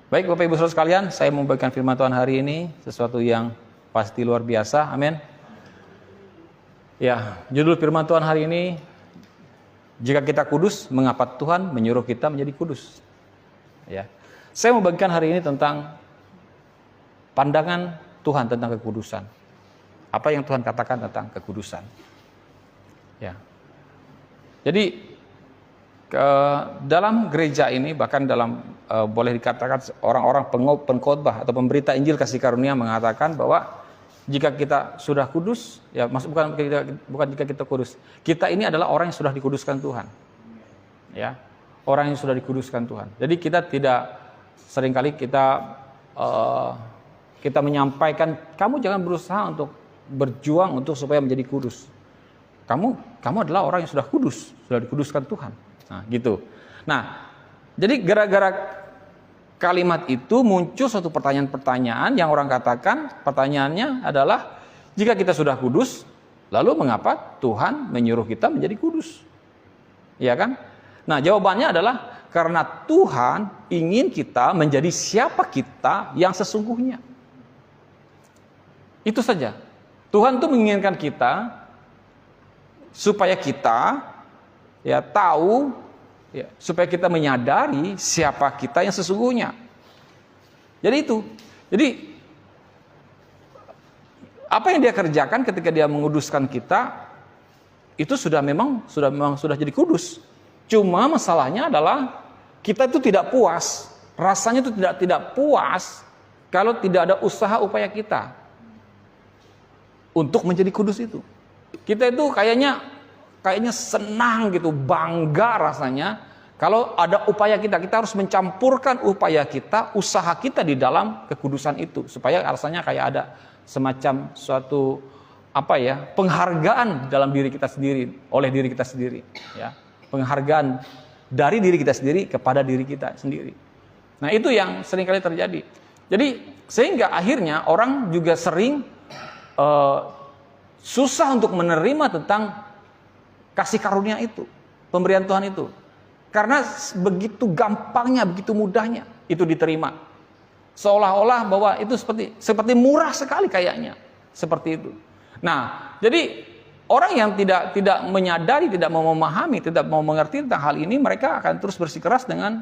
Baik Bapak Ibu Saudara sekalian, saya membagikan firman Tuhan hari ini, sesuatu yang pasti luar biasa, amin. Ya, judul firman Tuhan hari ini, jika kita kudus, mengapa Tuhan menyuruh kita menjadi kudus? Ya, saya membagikan hari ini tentang pandangan Tuhan tentang kekudusan. Apa yang Tuhan katakan tentang kekudusan? Ya, jadi dalam gereja ini, bahkan dalam boleh dikatakan orang-orang pengkhotbah atau pemberita Injil kasih karunia mengatakan bahwa jika kita sudah kudus, ya bukan jika kita kudus, kita ini adalah orang yang sudah dikuduskan Tuhan, ya, orang yang sudah dikuduskan Tuhan. Jadi kita tidak, seringkali kita menyampaikan, kamu jangan berusaha untuk berjuang untuk supaya menjadi kudus. Kamu adalah orang yang sudah kudus, sudah dikuduskan Tuhan. Nah, gitu. Nah, jadi gara-gara kalimat itu muncul suatu pertanyaan-pertanyaan yang orang katakan, pertanyaannya adalah, jika kita sudah kudus, lalu mengapa Tuhan menyuruh kita menjadi kudus? Ya kan? Nah, jawabannya adalah karena Tuhan ingin kita menjadi siapa kita yang sesungguhnya. Itu saja. Tuhan tuh menginginkan kita supaya kita tahu, supaya kita menyadari siapa kita yang sesungguhnya. Jadi itu. Jadi apa yang dia kerjakan ketika dia menguduskan kita itu sudah jadi kudus. Cuma masalahnya adalah kita itu tidak puas. Rasanya itu tidak puas kalau tidak ada usaha upaya kita untuk menjadi kudus itu. Kita itu kayaknya senang gitu, bangga rasanya kalau ada upaya kita harus mencampurkan upaya kita, usaha kita di dalam kekudusan itu, supaya rasanya kayak ada semacam suatu penghargaan dalam diri kita sendiri, oleh diri kita sendiri, ya, penghargaan dari diri kita sendiri kepada diri kita sendiri. Nah, itu yang seringkali terjadi. Jadi sehingga akhirnya orang juga sering susah untuk menerima tentang kasih karunia itu, pemberian Tuhan itu. Karena begitu gampangnya, begitu mudahnya itu diterima. Seolah-olah bahwa itu seperti murah sekali kayaknya. Seperti itu. Nah, jadi orang yang tidak menyadari, tidak mau memahami, tidak mau mengerti tentang hal ini, mereka akan terus bersikeras dengan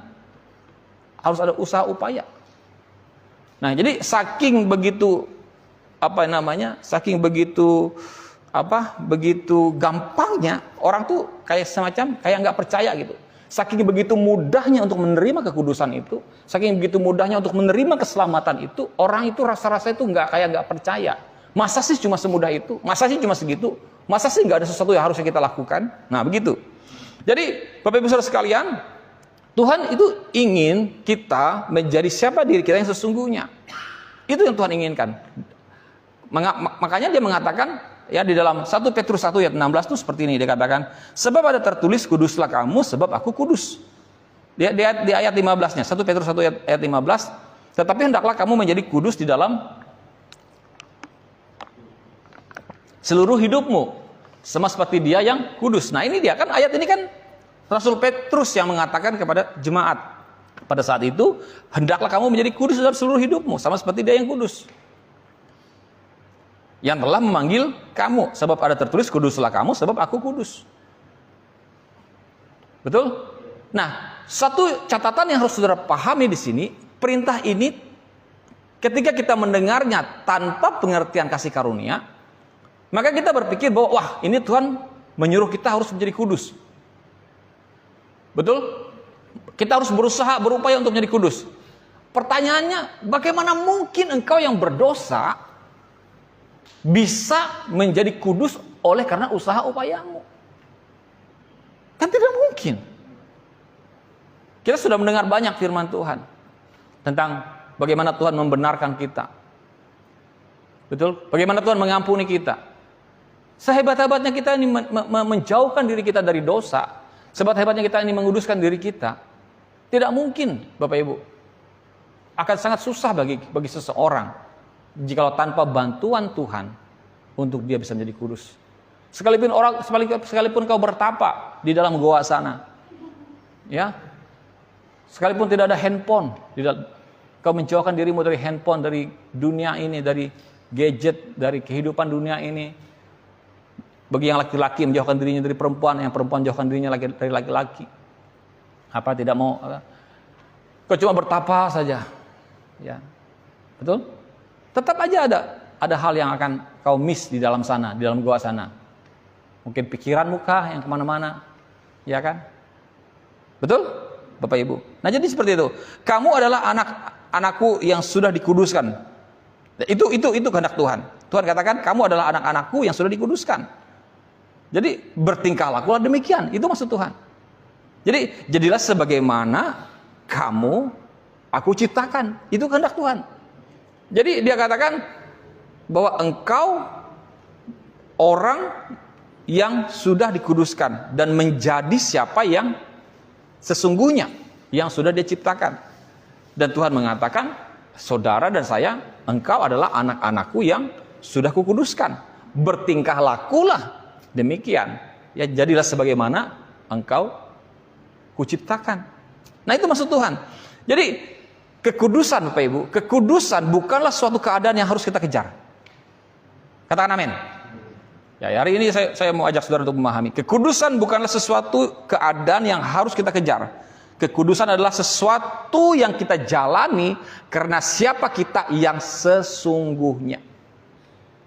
harus ada usaha upaya. Nah, jadi saking begitu gampangnya orang tuh kayak nggak percaya gitu. Saking begitu mudahnya untuk menerima kekudusan itu, saking begitu mudahnya untuk menerima keselamatan itu, orang itu rasa-rasa itu nggak percaya. Masa sih cuma semudah itu? Masa sih cuma segitu? Masa sih nggak ada sesuatu yang harusnya kita lakukan? Nah, begitu. Jadi Bapak Ibu Saudara sekalian, Tuhan itu ingin kita menjadi siapa diri kita yang sesungguhnya. Itu yang Tuhan inginkan. Makanya dia mengatakan, ya, di dalam 1 Petrus 1 ayat 16 itu seperti ini, dia katakan, sebab ada tertulis, kuduslah kamu sebab aku kudus. Di ayat 15-nya, 1 Petrus 1 ayat 15, tetapi hendaklah kamu menjadi kudus di dalam seluruh hidupmu, sama seperti dia yang kudus. Nah, ini dia kan, ayat ini kan Rasul Petrus yang mengatakan kepada jemaat pada saat itu, hendaklah kamu menjadi kudus dalam seluruh hidupmu, sama seperti dia yang kudus, yang telah memanggil kamu, sebab ada tertulis, kuduslah kamu sebab aku kudus. Betul? Nah, satu catatan yang harus saudara pahami di sini, perintah ini ketika kita mendengarnya tanpa pengertian kasih karunia, maka kita berpikir bahwa wah, ini Tuhan menyuruh kita harus menjadi kudus. Betul? Kita harus berusaha, berupaya untuk menjadi kudus. Pertanyaannya, bagaimana mungkin engkau yang berdosa bisa menjadi kudus oleh karena usaha upayamu? Kan tidak mungkin. Kita sudah mendengar banyak firman Tuhan tentang bagaimana Tuhan membenarkan kita. Betul? Bagaimana Tuhan mengampuni kita. Sehebat-hebatnya kita ini menjauhkan diri kita dari dosa, sehebat-hebatnya kita ini menguduskan diri kita, tidak mungkin, Bapak Ibu. Akan sangat susah bagi seseorang jikalau tanpa bantuan Tuhan untuk dia bisa menjadi kudus. Sekalipun kau bertapa di dalam goa sana, ya, sekalipun tidak ada handphone, Kau menjauhkan dirimu dari handphone, dari dunia ini, dari gadget, dari kehidupan dunia ini. Bagi yang laki-laki menjauhkan dirinya dari perempuan, yang perempuan menjauhkan dirinya dari laki-laki. Apa tidak mau? Kau cuma bertapa saja, ya, betul? Tetap aja ada hal yang akan kau miss di dalam sana, di dalam gua sana. Mungkin pikiranmu kah yang kemana-mana, ya kan? Betul, Bapak Ibu. Nah jadi seperti itu. Kamu adalah anakku yang sudah dikuduskan. Itu kehendak Tuhan. Tuhan katakan kamu adalah anak-anakku yang sudah dikuduskan. Jadi bertingkah lakulah demikian. Itu maksud Tuhan. Jadi jadilah sebagaimana aku ciptakan. Itu kehendak Tuhan. Jadi dia katakan bahwa engkau orang yang sudah dikuduskan dan menjadi siapa yang sesungguhnya yang sudah dia ciptakan. Dan Tuhan mengatakan, saudara dan saya, engkau adalah anak-anakku yang sudah kukuduskan. Bertingkah lakulah demikian. Ya jadilah sebagaimana engkau kuciptakan. Nah itu maksud Tuhan. Jadi kekudusan Bapak Ibu, kekudusan bukanlah suatu keadaan yang harus kita kejar. Katakan amin. Ya hari ini saya mau ajak saudara untuk memahami. Kekudusan bukanlah sesuatu keadaan yang harus kita kejar. Kekudusan adalah sesuatu yang kita jalani karena siapa kita yang sesungguhnya.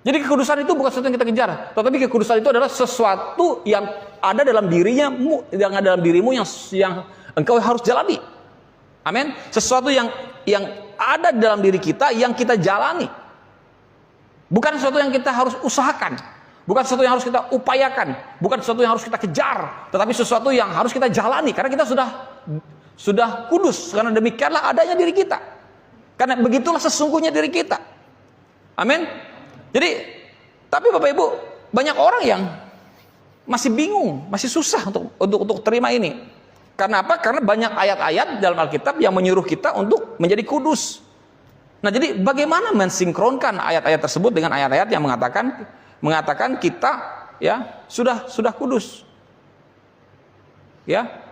Jadi kekudusan itu bukan sesuatu yang kita kejar, tetapi kekudusan itu adalah sesuatu yang ada dalam dirimu yang engkau harus jalani. Amin. Sesuatu yang ada dalam diri kita yang kita jalani. Bukan sesuatu yang kita harus usahakan, bukan sesuatu yang harus kita upayakan, bukan sesuatu yang harus kita kejar, tetapi sesuatu yang harus kita jalani karena kita sudah kudus, karena demikianlah adanya diri kita. Karena begitulah sesungguhnya diri kita. Amin. Jadi, tapi Bapak Ibu, banyak orang yang masih bingung, masih susah untuk terima ini. Karena apa? Karena banyak ayat-ayat dalam Alkitab yang menyuruh kita untuk menjadi kudus. Nah, jadi bagaimana mensinkronkan ayat-ayat tersebut dengan ayat-ayat yang mengatakan kita ya sudah kudus. Ya.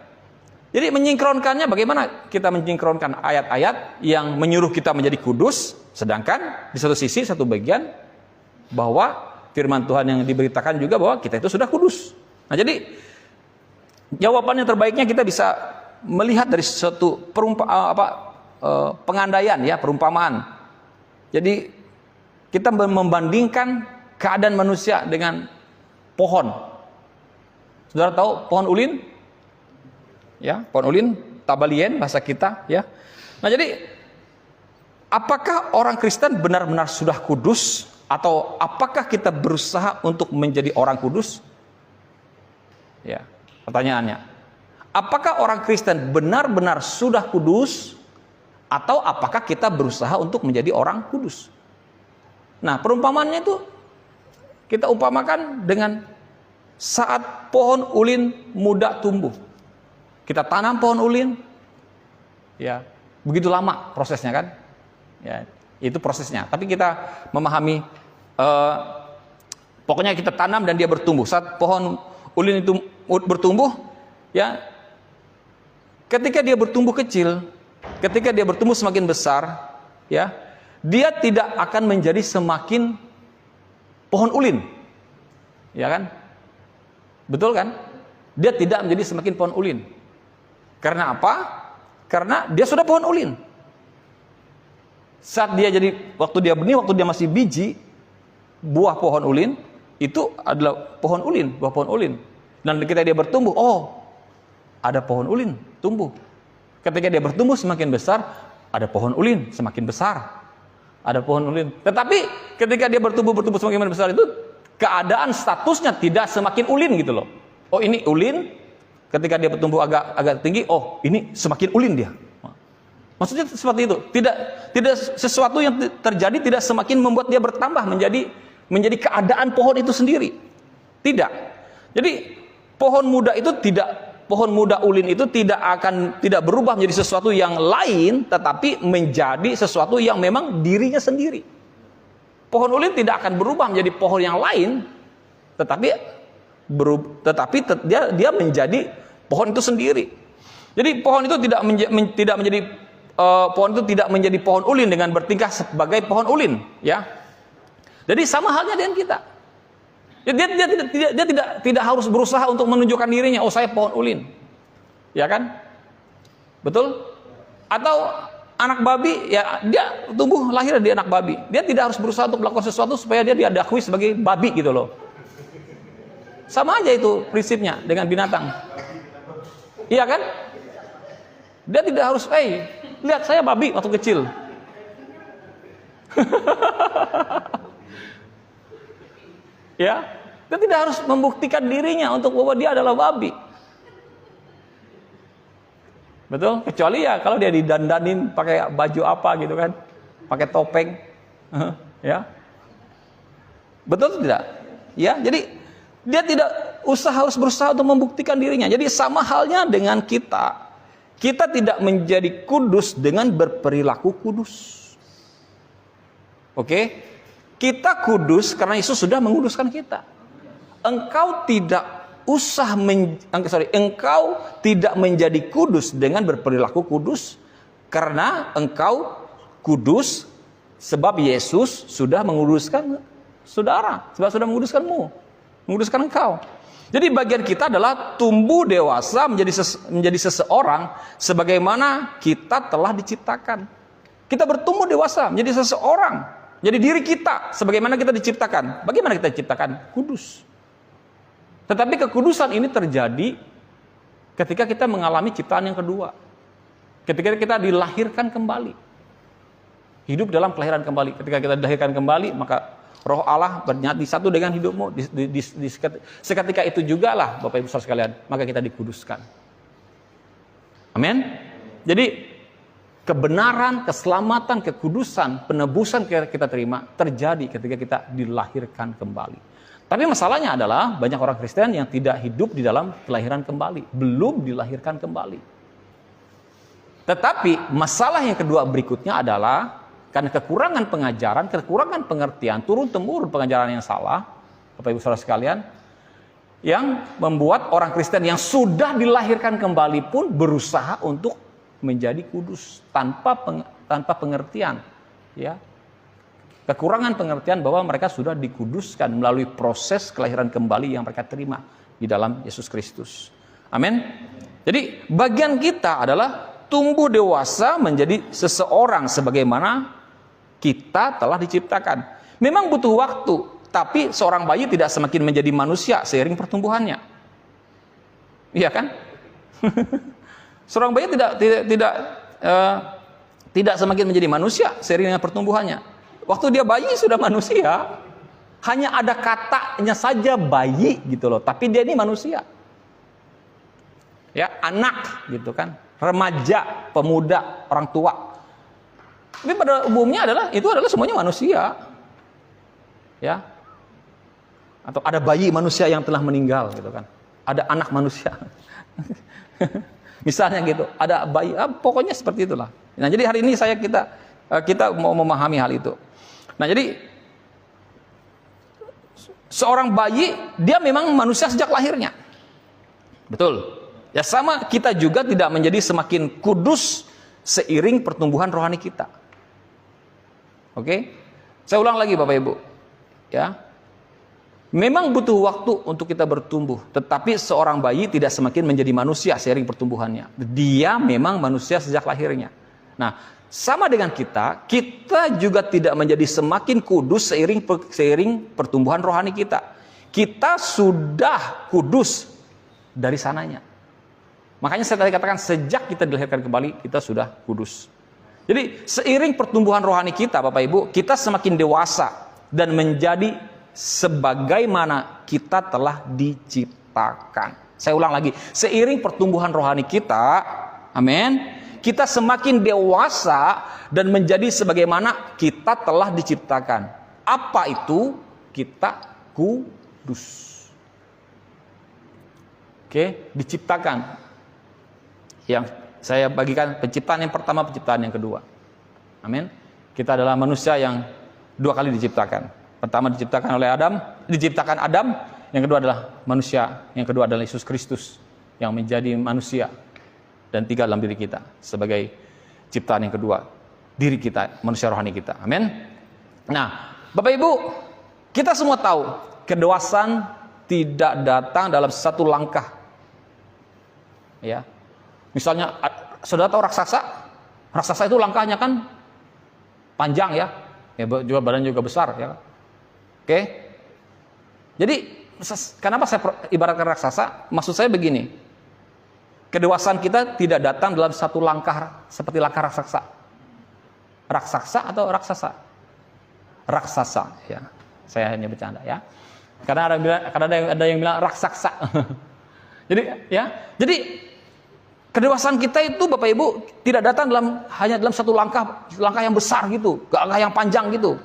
Jadi menyinkronkannya bagaimana kita mensinkronkan ayat-ayat yang menyuruh kita menjadi kudus, sedangkan di satu sisi, satu bagian bahwa firman Tuhan yang diberitakan juga bahwa kita itu sudah kudus. Nah, jadi jawaban yang terbaiknya kita bisa melihat dari suatu pengandaian ya, perumpamaan. Jadi kita membandingkan keadaan manusia dengan pohon. Saudara tahu pohon ulin? Ya, pohon ulin, tabalien bahasa kita ya. Nah, jadi apakah orang Kristen benar-benar sudah kudus atau apakah kita berusaha untuk menjadi orang kudus? Ya, pertanyaannya. Apakah orang Kristen benar-benar sudah kudus atau apakah kita berusaha untuk menjadi orang kudus? Nah, perumpamaannya itu kita umpamakan dengan saat pohon ulin muda tumbuh. Kita tanam pohon ulin, ya begitu lama prosesnya kan, ya itu prosesnya. Tapi kita memahami, pokoknya kita tanam dan dia bertumbuh. Saat pohon ulin itu bertumbuh, ya, ketika dia bertumbuh kecil, ketika dia bertumbuh semakin besar, ya, dia tidak akan menjadi semakin pohon ulin, ya kan? Betul kan? Dia tidak menjadi semakin pohon ulin. Karena apa? Karena dia sudah pohon ulin. Saat dia jadi, waktu dia benih, waktu dia masih biji, buah pohon ulin itu adalah pohon ulin, buah pohon ulin. Dan ketika dia bertumbuh, oh, ada pohon ulin tumbuh. Ketika dia bertumbuh semakin besar, ada pohon ulin semakin besar. Ada pohon ulin. Tetapi ketika dia bertumbuh semakin besar itu, keadaan statusnya tidak semakin ulin gitu loh. Oh, ini ulin. Ketika dia bertumbuh agak tinggi, oh ini semakin ulin dia. Maksudnya seperti itu. Tidak sesuatu yang terjadi tidak semakin membuat dia bertambah menjadi keadaan pohon itu sendiri. Tidak. Jadi pohon muda ulin itu tidak berubah menjadi sesuatu yang lain, tetapi menjadi sesuatu yang memang dirinya sendiri. Pohon ulin tidak akan berubah menjadi pohon yang lain, tetapi dia menjadi pohon itu sendiri. Jadi pohon itu tidak menjadi pohon itu tidak menjadi pohon ulin dengan bertingkah sebagai pohon ulin, ya. Jadi sama halnya dengan kita. Dia tidak harus berusaha untuk menunjukkan dirinya, oh saya pohon ulin. Ya kan? Betul? Atau anak babi, ya dia tumbuh lahir di anak babi. Dia tidak harus berusaha untuk melakukan sesuatu supaya dia diakui sebagai babi gitu loh. Sama aja itu prinsipnya dengan binatang. Iya kan? Dia tidak harus, lihat saya babi waktu kecil. Ya, dia tidak harus membuktikan dirinya untuk bahwa dia adalah babi. Betul? Kecuali ya kalau dia didandanin pakai baju apa gitu kan, pakai topeng, ya. Betul tidak? Ya, jadi dia tidak harus berusaha untuk membuktikan dirinya. Jadi sama halnya dengan kita. Kita tidak menjadi kudus dengan berperilaku kudus. Oke? Kita kudus karena Yesus sudah menguduskan kita. Engkau tidak menjadi kudus dengan berperilaku kudus karena engkau kudus sebab Yesus sudah menguduskan saudara, sebab sudah menguduskan engkau. Jadi bagian kita adalah tumbuh dewasa menjadi seseorang sebagaimana kita telah diciptakan. Kita bertumbuh dewasa menjadi seseorang. Jadi diri kita sebagaimana kita diciptakan. Bagaimana kita diciptakan? Kudus. Tetapi kekudusan ini terjadi ketika kita mengalami ciptaan yang kedua. Ketika kita dilahirkan kembali. Hidup dalam kelahiran kembali. Ketika kita dilahirkan kembali, maka Roh Allah bernyati satu dengan hidupmu. Seketika itu juga lah, Bapak Ibu Saudara sekalian, maka kita dikuduskan. Amin. Jadi kebenaran, keselamatan, kekudusan, penebusan kita terima terjadi ketika kita dilahirkan kembali. Tapi masalahnya adalah banyak orang Kristen yang tidak hidup di dalam kelahiran kembali, belum dilahirkan kembali. Tetapi masalah yang kedua berikutnya adalah karena kekurangan pengajaran, kekurangan pengertian, turun-temurun pengajaran yang salah, Bapak Ibu Saudara sekalian, yang membuat orang Kristen yang sudah dilahirkan kembali pun berusaha untuk menjadi kudus tanpa pengertian, ya. Kekurangan pengertian bahwa mereka sudah dikuduskan melalui proses kelahiran kembali yang mereka terima di dalam Yesus Kristus. Amin. Jadi bagian kita adalah tumbuh dewasa menjadi seseorang sebagaimana kita telah diciptakan. Memang butuh waktu, tapi seorang bayi tidak semakin menjadi manusia seiring pertumbuhannya. Iya kan? Seorang bayi tidak semakin menjadi manusia seiring dengan pertumbuhannya. Waktu dia bayi sudah manusia, hanya ada katanya saja bayi gitu loh, tapi dia ini manusia. Ya, anak gitu kan, remaja, pemuda, orang tua. Tapi pada umumnya itu adalah semuanya manusia. Ya. Atau ada bayi manusia yang telah meninggal gitu kan. Ada anak manusia. Misalnya gitu, ada bayi, pokoknya seperti itulah. Nah, jadi hari ini kita mau memahami hal itu. Nah, jadi seorang bayi dia memang manusia sejak lahirnya. Betul. Ya sama kita juga tidak menjadi semakin kudus seiring pertumbuhan rohani kita. Oke? Saya ulang lagi Bapak Ibu. Ya. Memang butuh waktu untuk kita bertumbuh, tetapi seorang bayi tidak semakin menjadi manusia seiring pertumbuhannya. Dia memang manusia sejak lahirnya. Nah, sama dengan kita juga tidak menjadi semakin kudus seiring pertumbuhan rohani kita. Kita sudah kudus dari sananya. Makanya saya tadi katakan sejak kita dilahirkan kembali, kita sudah kudus. Jadi seiring pertumbuhan rohani kita, Bapak Ibu, kita semakin dewasa dan menjadi sebagaimana kita telah diciptakan. Saya ulang lagi, seiring pertumbuhan rohani kita, amin, kita semakin dewasa dan menjadi sebagaimana kita telah diciptakan. Apa itu? Kita kudus. Oke, diciptakan. Yang saya bagikan penciptaan yang pertama, penciptaan yang kedua. Amin. Kita adalah manusia yang dua kali diciptakan. Pertama diciptakan Adam, yang kedua adalah manusia, yang kedua adalah Yesus Kristus yang menjadi manusia dan tinggal dalam diri kita sebagai ciptaan yang kedua, diri kita, manusia rohani kita. Amin. Nah, Bapak Ibu, kita semua tahu kedewasaan tidak datang dalam satu langkah. Ya. Misalnya saudara tahu raksasa? Raksasa itu langkahnya kan panjang ya. Ya juga badan juga besar ya. Oke. Jadi kenapa saya ibaratkan raksasa? Maksud saya begini. Kedewasaan kita tidak datang dalam satu langkah seperti langkah raksasa. Raksasa atau raksasa? Raksasa ya. Saya hanya bercanda ya. Karena ada yang bilang raksasa. Jadi kedewasaan kita itu Bapak Ibu tidak datang hanya dalam satu langkah yang besar gitu, langkah yang panjang gitu.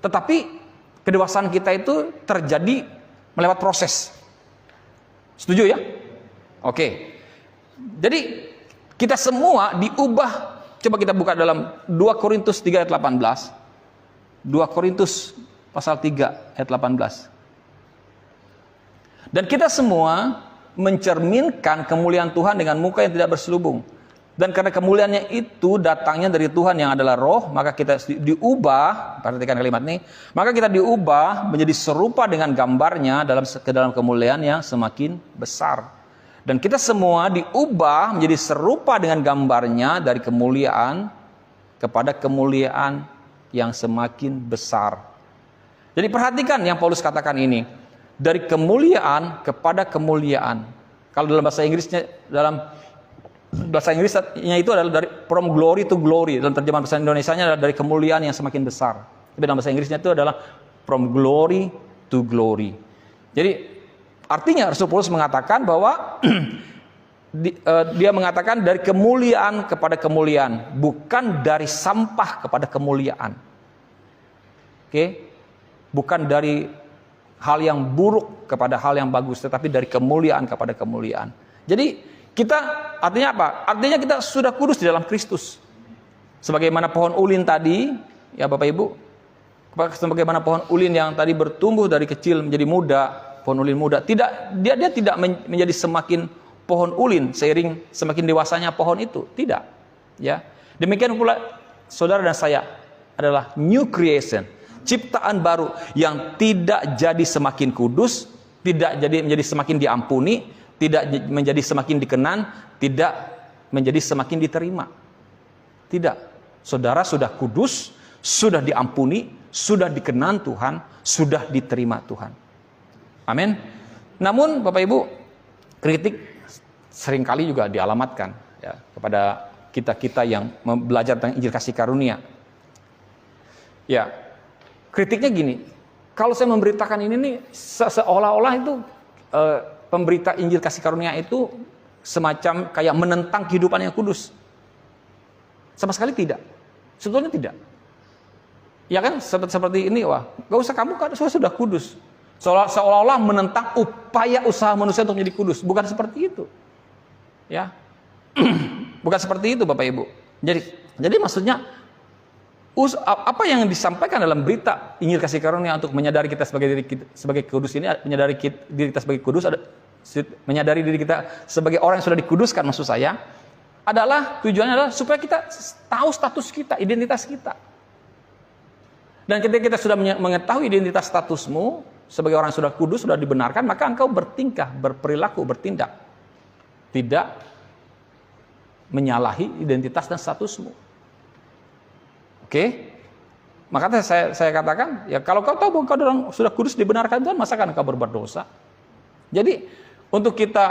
Tetapi kedewasaan kita itu terjadi melewat proses. Setuju ya? Oke. Jadi kita semua diubah. Coba kita buka dalam 2 Korintus 3 ayat 18. 2 Korintus pasal 3 ayat 18. Dan kita semua mencerminkan kemuliaan Tuhan dengan muka yang tidak berselubung. Dan karena kemuliaannya itu datangnya dari Tuhan yang adalah roh, maka kita diubah, perhatikan kalimat ini, maka kita diubah menjadi serupa dengan gambarnya ke dalam kemuliaan yang semakin besar. Dan kita semua diubah menjadi serupa dengan gambarnya dari kemuliaan kepada kemuliaan yang semakin besar. Jadi perhatikan yang Paulus katakan ini. Dari kemuliaan kepada kemuliaan. Kalau dalam bahasa Inggrisnya itu adalah dari from glory to glory. Dalam terjemahan bahasa Indonesianya adalah dari kemuliaan yang semakin besar. Tapi dalam bahasa Inggrisnya itu adalah from glory to glory. Jadi artinya Rasul Paulus mengatakan bahwa dia mengatakan dari kemuliaan kepada kemuliaan, bukan dari sampah kepada kemuliaan. Oke? Bukan dari hal yang buruk kepada hal yang bagus, tetapi dari kemuliaan kepada kemuliaan. Jadi kita artinya apa? Artinya kita sudah kudus di dalam Kristus. Sebagaimana pohon ulin tadi, ya Bapak Ibu, sebagaimana pohon ulin yang tadi bertumbuh dari kecil menjadi muda, pohon ulin muda, dia tidak menjadi semakin pohon ulin seiring semakin dewasanya pohon itu, tidak. Ya, demikian pula saudara dan saya adalah new creation. Ciptaan baru yang tidak jadi semakin kudus, tidak jadi menjadi semakin diampuni, tidak menjadi semakin dikenan, tidak menjadi semakin diterima. Tidak. Saudara sudah kudus, sudah diampuni, sudah dikenan Tuhan, sudah diterima Tuhan. Amin. Namun Bapak Ibu, kritik seringkali juga dialamatkan ya, kepada kita-kita yang belajar tentang Injil kasih karunia. Ya. Kritiknya gini, kalau saya memberitakan ini nih seolah-olah itu pemberita Injil kasih karunia itu semacam kayak menentang kehidupan yang kudus. Sama sekali tidak. Sebetulnya tidak. Ya kan seperti ini, wah, gak usah kamu kan sudah kudus. Seolah-olah menentang upaya usaha manusia untuk menjadi kudus. Bukan seperti itu. Ya, bukan seperti itu Bapak Ibu. Jadi maksudnya apa yang disampaikan dalam berita Injil kasih karunia untuk menyadari kita sebagai kudus ini, menyadari diri kita sebagai kudus, menyadari diri kita sebagai orang yang sudah dikuduskan, maksud saya tujuannya adalah supaya kita tahu status kita, identitas kita. Dan ketika kita sudah mengetahui identitas statusmu sebagai orang yang sudah kudus, sudah dibenarkan, maka engkau bertingkah, berperilaku, bertindak tidak menyalahi identitas dan statusmu. Oke, maka saya katakan, ya kalau kau tahu bahwa kau sudah kudus dibenarkan Tuhan, masa kan kau berbuat dosa? Jadi untuk kita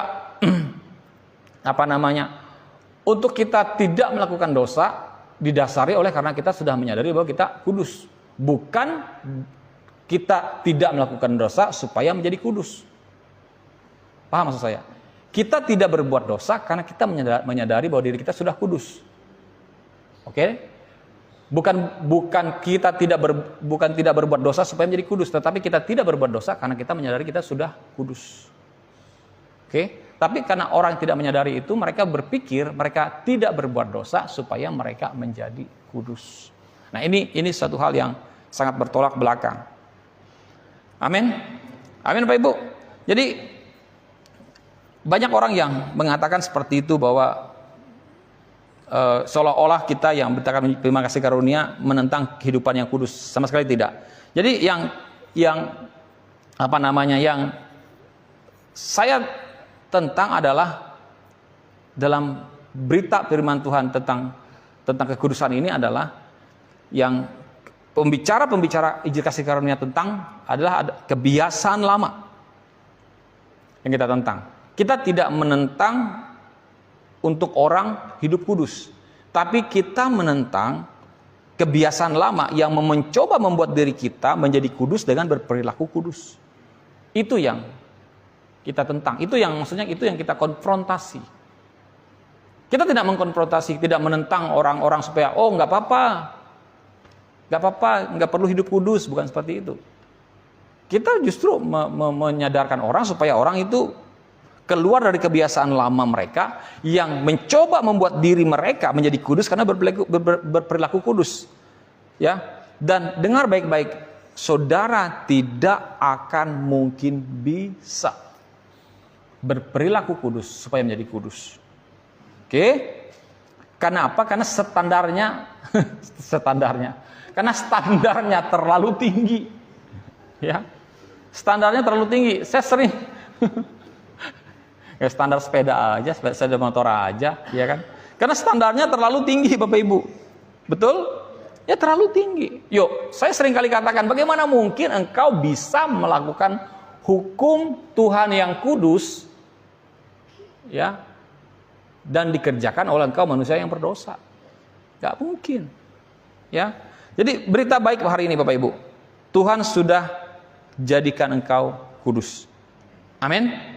untuk kita tidak melakukan dosa didasari oleh karena kita sudah menyadari bahwa kita kudus, bukan kita tidak melakukan dosa supaya menjadi kudus. Paham maksud saya? Kita tidak berbuat dosa karena kita menyadari bahwa diri kita sudah kudus. Oke? Bukan kita tidak berbuat dosa supaya menjadi kudus, tetapi kita tidak berbuat dosa karena kita menyadari kita sudah kudus. Oke? Tapi karena orang yang tidak menyadari itu, mereka berpikir mereka tidak berbuat dosa supaya mereka menjadi kudus. Nah, ini satu hal yang sangat bertolak belakang. Amin. Amin Bapak Ibu. Jadi banyak orang yang mengatakan seperti itu, bahwa seolah-olah kita yang berkatakan terima kasih karunia menentang kehidupan yang kudus, sama sekali tidak. Jadi yang saya tentang adalah dalam berita firman Tuhan tentang kekudusan ini adalah yang pembicara Injil kasih karunia tentang adalah kebiasaan lama yang kita tentang. Kita tidak menentang untuk orang hidup kudus, tapi kita menentang kebiasaan lama yang mencoba membuat diri kita menjadi kudus dengan berperilaku kudus. Itu yang kita tentang, itu yang maksudnya itu yang kita konfrontasi. Kita tidak mengkonfrontasi, tidak menentang orang-orang supaya nggak apa-apa, nggak perlu hidup kudus, bukan seperti itu. Kita justru menyadarkan orang supaya orang itu keluar dari kebiasaan lama mereka yang mencoba membuat diri mereka menjadi kudus karena berperilaku kudus. Ya, dan dengar baik-baik, saudara tidak akan mungkin bisa berperilaku kudus supaya menjadi kudus. Oke? Karena apa? Karena karena standarnya terlalu tinggi. Ya. Standarnya terlalu tinggi. Saya sering ya standar sepeda aja, sepeda motor aja, ya kan? Karena standarnya terlalu tinggi, Bapak Ibu. Betul? Ya terlalu tinggi. Yuk, saya sering kali katakan, bagaimana mungkin engkau bisa melakukan hukum Tuhan yang kudus, ya, dan dikerjakan oleh engkau manusia yang berdosa? Gak mungkin. Ya. Jadi berita baik hari ini, Bapak Ibu. Tuhan sudah jadikan engkau kudus. Amin.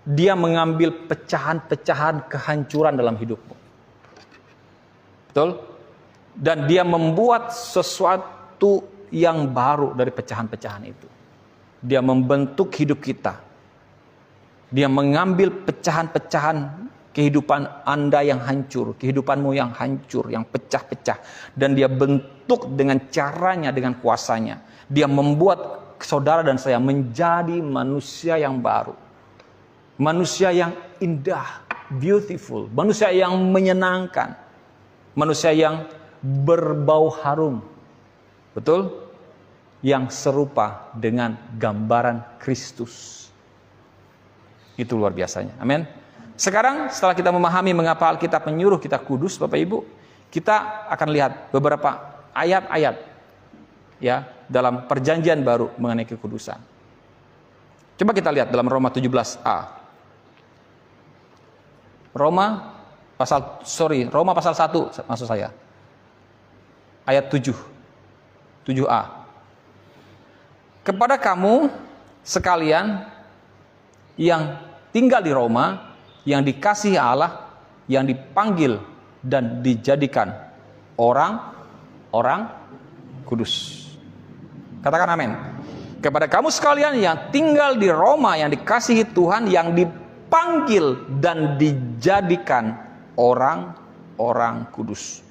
Dia mengambil pecahan-pecahan kehancuran dalam hidupmu. Betul? Dan dia membuat sesuatu yang baru dari pecahan-pecahan itu. Dia membentuk hidup kita. Dia mengambil pecahan-pecahan kehidupan Anda yang hancur, kehidupanmu yang hancur, yang pecah-pecah. Dan dia bentuk dengan caranya, dengan kuasanya. Dia membuat saudara dan saya menjadi manusia yang baru. Manusia yang indah, beautiful, manusia yang menyenangkan, manusia yang berbau harum, betul? Yang serupa dengan gambaran Kristus. Itu luar biasanya, amin. Sekarang setelah kita memahami mengapa Alkitab menyuruh kita kudus, Bapak Ibu, kita akan lihat beberapa ayat-ayat ya dalam perjanjian baru mengenai kekudusan. Coba kita lihat dalam Roma 17a. Roma pasal 1 maksud saya. Ayat 7a. Kepada kamu sekalian yang tinggal di Roma, yang dikasihi Allah, yang dipanggil dan dijadikan orang kudus. Katakan amin. Kepada kamu sekalian yang tinggal di Roma, yang dikasihi Tuhan, yang dipanggil dan dijadikan orang kudus.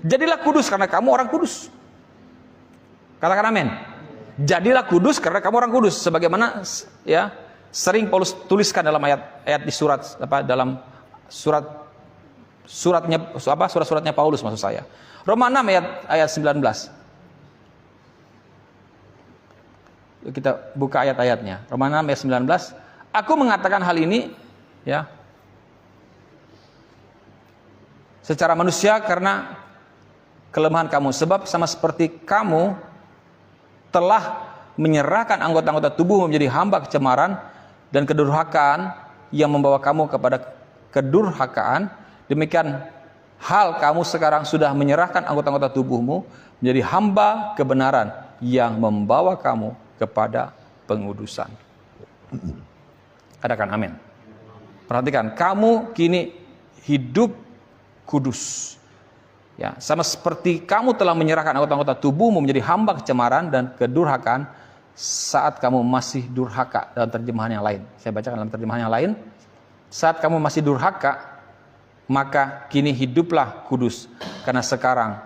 Jadilah kudus karena kamu orang kudus. Katakan amin. Jadilah kudus karena kamu orang kudus, sebagaimana ya sering Paulus tuliskan dalam ayat-ayat di dalam surat-suratnya Paulus maksud saya. Roma 6 ayat 19. Kita buka ayat-ayatnya. Roma 6 ayat 19. Aku mengatakan hal ini ya secara manusia karena kelemahan kamu, sebab sama seperti kamu telah menyerahkan anggota-anggota tubuh menjadi hamba kecemaran dan kedurhakaan yang membawa kamu kepada kedurhakaan, demikian hal kamu sekarang sudah menyerahkan anggota-anggota tubuhmu menjadi hamba kebenaran yang membawa kamu kepada pengudusan. Katakan amin. Perhatikan, kamu kini hidup kudus. Ya, sama seperti kamu telah menyerahkan anggota-anggota tubuhmu menjadi hamba kecemaran dan kedurhakaan saat kamu masih durhaka, dalam terjemahan yang lain. Saya bacakan dalam terjemahan yang lain. Saat kamu masih durhaka, maka kini hiduplah kudus, karena sekarang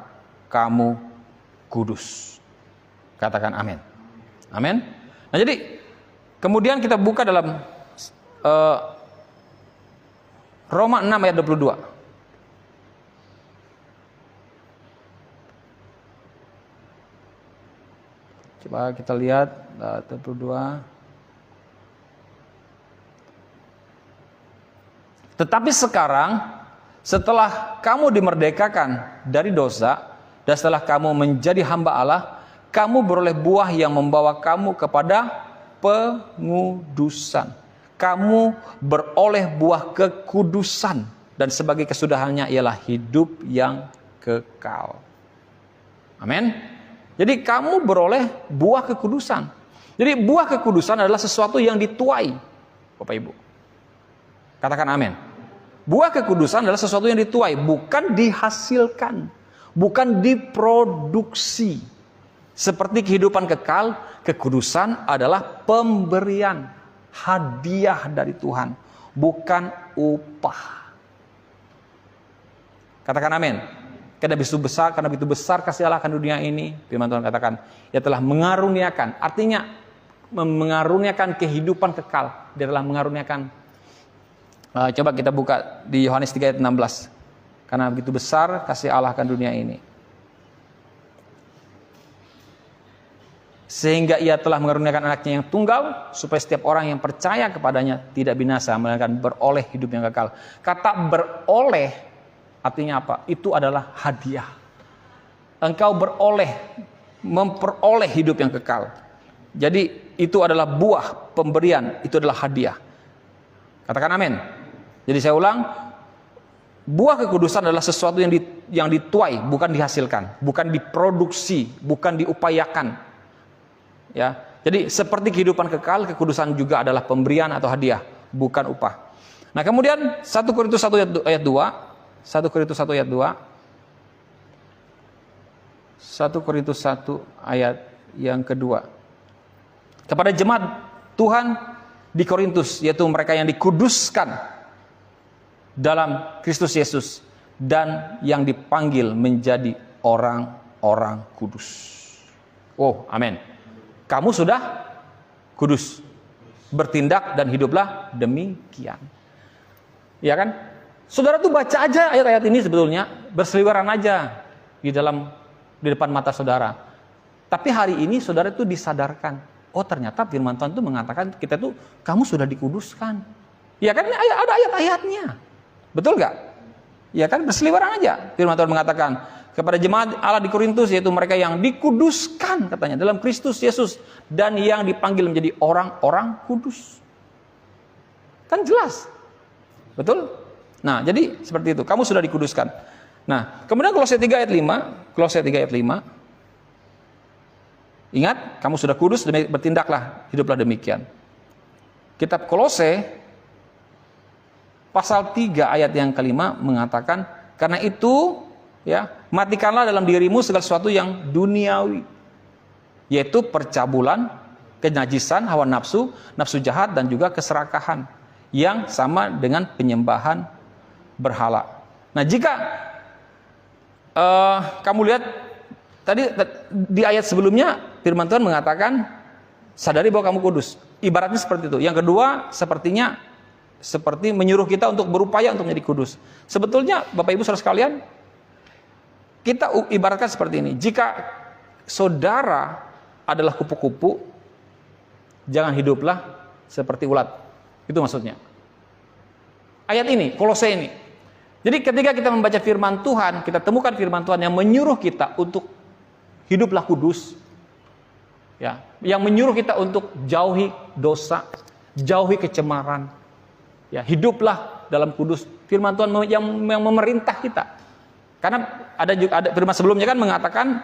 kamu kudus. Katakan amin. Amin. Nah, jadi kemudian kita buka dalam Roma 6 ayat 22. Coba kita lihat 22. Tetapi sekarang setelah kamu dimerdekakan dari dosa dan setelah kamu menjadi hamba Allah, kamu beroleh buah yang membawa kamu kepada pengudusan. Kamu beroleh buah kekudusan dan sebagai kesudahannya ialah hidup yang kekal. Amin. Jadi kamu beroleh buah kekudusan. Jadi buah kekudusan adalah sesuatu yang dituai, Bapak Ibu. Katakan amin. Buah kekudusan adalah sesuatu yang dituai, bukan dihasilkan, bukan diproduksi. Seperti kehidupan kekal, kekudusan adalah pemberian, hadiah dari Tuhan, bukan upah. Katakan amin. Karena begitu besar kasih Allah akan dunia ini, firman Tuhan katakan, Ia telah mengaruniakan, artinya mengaruniakan kehidupan kekal. Dia telah mengaruniakan. Coba kita buka di Yohanes 3 ayat 16. Karena begitu besar kasih Allah akan dunia ini, sehingga Ia telah mengaruniakan anaknya yang tunggal, supaya setiap orang yang percaya kepadanya tidak binasa, melainkan beroleh hidup yang kekal. Kata beroleh artinya apa? Itu adalah hadiah. Engkau memperoleh hidup yang kekal. Jadi itu adalah buah pemberian, itu adalah hadiah. Katakan amin. Jadi saya ulang, buah kekudusan adalah sesuatu yang dituai, bukan dihasilkan, bukan diproduksi, bukan diupayakan. Ya. Jadi seperti kehidupan kekal, kekudusan juga adalah pemberian atau hadiah, bukan upah. Nah, kemudian 1 Korintus 1 ayat 2. 1 Korintus 1 ayat 2. 1 Korintus 1 ayat yang kedua. Kepada jemaat Tuhan di Korintus, yaitu mereka yang dikuduskan dalam Kristus Yesus dan yang dipanggil menjadi orang-orang kudus. Oh, amin. Kamu sudah kudus. Bertindak dan hiduplah demikian. Ya kan? Saudara tuh baca aja ayat-ayat ini sebetulnya, berseliweran aja di depan mata saudara. Tapi hari ini saudara itu disadarkan, oh ternyata firman Tuhan itu mengatakan kita tuh kamu sudah dikuduskan. Ya kan ada ayat-ayatnya. Betul gak? Ya kan berseliweran aja. Firman Tuhan mengatakan kepada jemaat Allah di Korintus, yaitu mereka yang dikuduskan katanya dalam Kristus Yesus dan yang dipanggil menjadi orang-orang kudus. Kan jelas. Betul? Nah, jadi seperti itu. Kamu sudah dikuduskan. Nah, kemudian Kolose 3 ayat 5. Kolose 3 ayat 5. Ingat, kamu sudah kudus, bertindaklah, hiduplah demikian. Kitab Kolose pasal 3 ayat yang kelima mengatakan, karena itu, ya, matikanlah dalam dirimu segala sesuatu yang duniawi, yaitu percabulan, kenajisan, hawa nafsu, nafsu jahat, dan juga keserakahan, yang sama dengan penyembahan berhala. Nah, jika kamu lihat tadi di ayat sebelumnya, firman Tuhan mengatakan sadari bahwa kamu kudus. Ibaratnya seperti itu. Yang kedua, seperti menyuruh kita untuk berupaya untuk menjadi kudus. Sebetulnya Bapak Ibu Saudara sekalian, kita ibaratkan seperti ini. Jika saudara adalah kupu-kupu, jangan hiduplah seperti ulat. Itu maksudnya. Ayat ini, Kolose ini. Jadi ketika kita membaca firman Tuhan, kita temukan firman Tuhan yang menyuruh kita untuk hiduplah kudus. Ya, yang menyuruh kita untuk jauhi dosa, jauhi kecemaran. Ya, hiduplah dalam kudus. Firman Tuhan yang memerintah kita. Karena ada firman sebelumnya kan mengatakan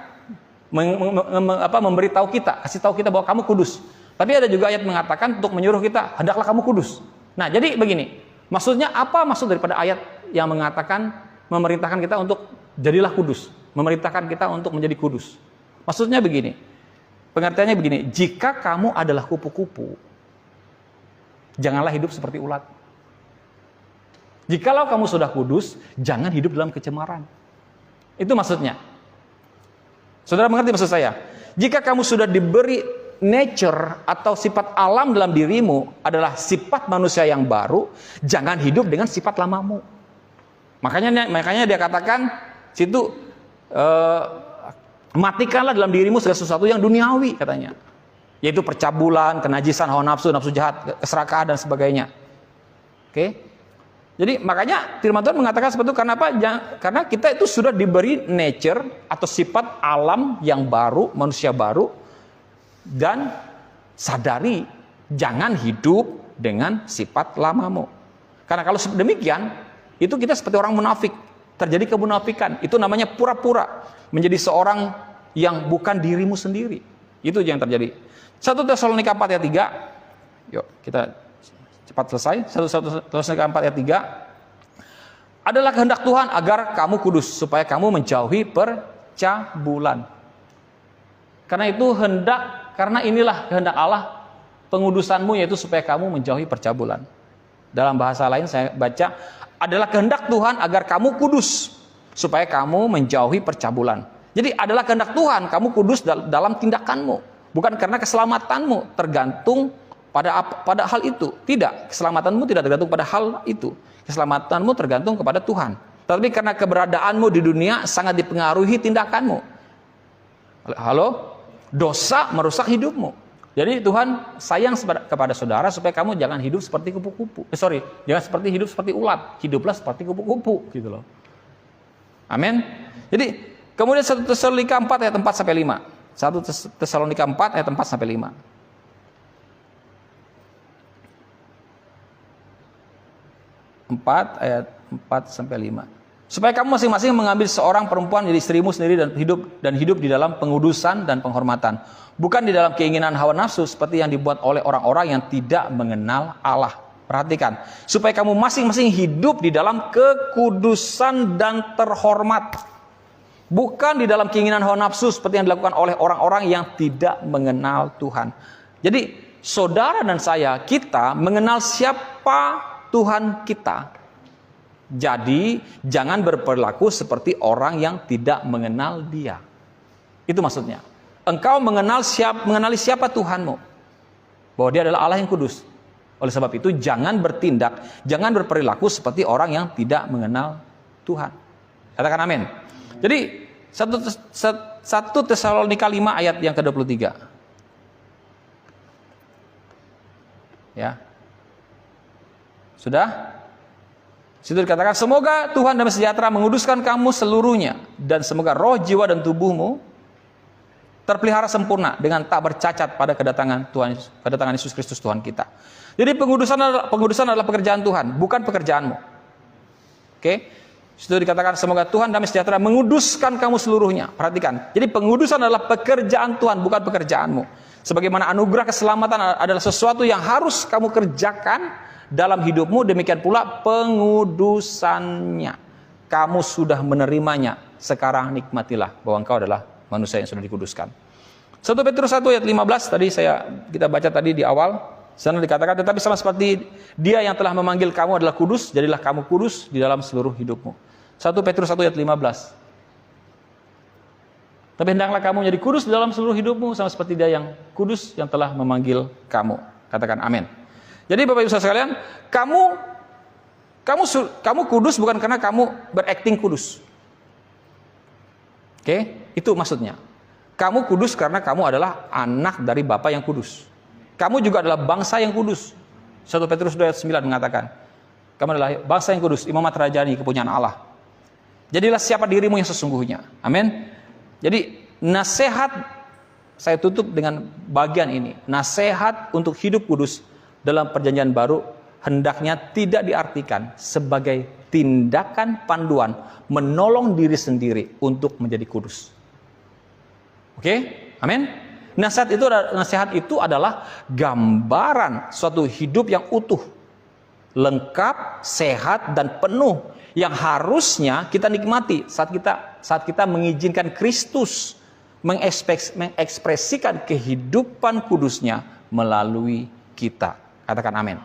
memberitahu kita, kasih tahu kita bahwa kamu kudus. Tapi ada juga ayat mengatakan untuk menyuruh kita, hendaklah kamu kudus. Nah, jadi begini. Maksudnya apa maksud daripada ayat yang mengatakan memerintahkan kita untuk jadilah kudus, memerintahkan kita untuk menjadi kudus? Maksudnya begini. Pengertiannya begini, jika kamu adalah kupu-kupu, janganlah hidup seperti ulat. Jikalau kamu sudah kudus, jangan hidup dalam kecemaran. Itu maksudnya. Saudara mengerti maksud saya? Jika kamu sudah diberi nature atau sifat alam dalam dirimu adalah sifat manusia yang baru, jangan hidup dengan sifat lamamu. Makanya dia katakan situ Matikanlah dalam dirimu segala sesuatu yang duniawi, katanya. Yaitu percabulan, kenajisan, hawa nafsu, nafsu jahat, keserakahan dan sebagainya. Oke? Jadi makanya firman Tuhan mengatakan seperti itu. Karena apa? Karena kita itu sudah diberi nature atau sifat alam yang baru, manusia baru, dan sadari jangan hidup dengan sifat lamamu. Karena kalau demikian, itu kita seperti orang munafik. Terjadi kemunafikan. Itu namanya pura-pura menjadi seorang yang bukan dirimu sendiri. Itu yang terjadi. 1 Tesalonika 4 ayat 3. Yuk, kita cepat selesai. 1 Tesalonika 4 ayat 3. Adalah kehendak Tuhan agar kamu kudus, supaya kamu menjauhi percabulan. Karena itu karena inilah kehendak Allah, pengudusanmu, yaitu supaya kamu menjauhi percabulan. Dalam bahasa lain saya baca, adalah kehendak Tuhan agar kamu kudus, supaya kamu menjauhi percabulan. Jadi adalah kehendak Tuhan kamu kudus dalam tindakanmu, bukan karena keselamatanmu tergantung pada hal itu. Tidak, keselamatanmu tidak tergantung pada hal itu. Keselamatanmu tergantung kepada Tuhan. Tapi karena keberadaanmu di dunia sangat dipengaruhi tindakanmu. Halo? Dosa merusak hidupmu. Jadi Tuhan sayang kepada saudara supaya kamu jangan hidup seperti kupu-kupu. Jangan hidup seperti ulat. Hiduplah seperti kupu-kupu, gitu loh. Amin. Jadi kemudian 1 Tesalonika 4 ayat 4 sampai 5. 1 Tesalonika 4 ayat 4 sampai 5. 4 ayat 4 sampai 5. Supaya kamu masing-masing mengambil seorang perempuan jadi istrimu sendiri dan hidup di dalam pengudusan dan penghormatan, bukan di dalam keinginan hawa nafsu seperti yang dibuat oleh orang-orang yang tidak mengenal Allah. Perhatikan, supaya kamu masing-masing hidup di dalam kekudusan dan terhormat, bukan di dalam keinginan hawa nafsu seperti yang dilakukan oleh orang-orang yang tidak mengenal Tuhan. Jadi saudara dan saya, kita mengenal siapa Tuhan kita. Jadi jangan berperilaku seperti orang yang tidak mengenal Dia. Itu maksudnya. Engkau mengenali siapa Tuhanmu, bahwa Dia adalah Allah yang kudus. Oleh sebab itu jangan bertindak, jangan berperilaku seperti orang yang tidak mengenal Tuhan. Katakan amin. Jadi 1 Tesalonika 5 ayat yang ke-23. Ya. Sudah? Situ dikatakan, semoga Tuhan damai sejahtera menguduskan kamu seluruhnya, dan semoga roh, jiwa, dan tubuhmu terpelihara sempurna dengan tak bercacat pada kedatangan Yesus Kristus Tuhan kita. Jadi pengudusan adalah pekerjaan Tuhan, bukan pekerjaanmu. Oke? Situ dikatakan, semoga Tuhan damai sejahtera menguduskan kamu seluruhnya. Perhatikan. Jadi pengudusan adalah pekerjaan Tuhan, bukan pekerjaanmu. Sebagaimana anugerah keselamatan adalah sesuatu yang harus kamu kerjakan dalam hidupmu, demikian pula pengudusannya. Kamu sudah menerimanya, sekarang nikmatilah bahwa engkau adalah manusia yang sudah dikuduskan. 1 Petrus 1 ayat 15 tadi kita baca tadi di awal. Sana dikatakan, tetapi sama seperti Dia yang telah memanggil kamu adalah kudus, jadilah kamu kudus di dalam seluruh hidupmu. 1 Petrus 1 ayat 15. Tapi hendaklah kamu menjadi kudus di dalam seluruh hidupmu, sama seperti Dia yang kudus yang telah memanggil kamu. Katakan amin. Jadi Bapak Ibu sekalian, kamu kudus bukan karena kamu berakting kudus. Oke, itu maksudnya. Kamu kudus karena kamu adalah anak dari Bapa yang kudus. Kamu juga adalah bangsa yang kudus. 1 Petrus 2 ayat 9 mengatakan, kamu adalah bangsa yang kudus, imamat rajani, kepunyaan Allah. Jadilah siapa dirimu yang sesungguhnya. Amin. Jadi nasihat, saya tutup dengan bagian ini. Nasihat untuk hidup kudus dalam perjanjian baru hendaknya tidak diartikan sebagai tindakan panduan menolong diri sendiri untuk menjadi kudus. Oke? Amin? Nasihat itu adalah gambaran suatu hidup yang utuh, lengkap, sehat, dan penuh yang harusnya kita nikmati saat kita mengizinkan Kristus mengekspresikan kehidupan kudusnya melalui kita. Katakan amin.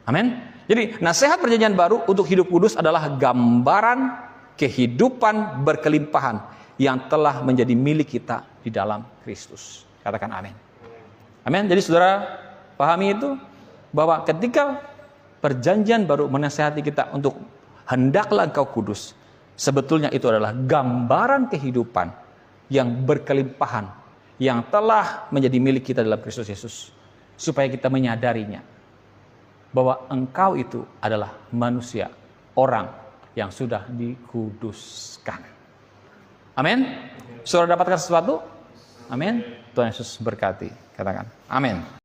Amin. Jadi nasihat perjanjian baru untuk hidup kudus adalah gambaran kehidupan berkelimpahan yang telah menjadi milik kita di dalam Kristus. Katakan amin. Amin. Jadi saudara pahami itu, bahwa ketika perjanjian baru menasihati kita untuk hendaklah engkau kudus, sebetulnya itu adalah gambaran kehidupan yang berkelimpahan, yang telah menjadi milik kita dalam Kristus Yesus. Supaya kita menyadarinya, bahwa engkau itu adalah manusia, orang yang sudah dikuduskan. Amin. Saudara dapatkan sesuatu? Amin. Tuhan Yesus berkati. Katakan amin.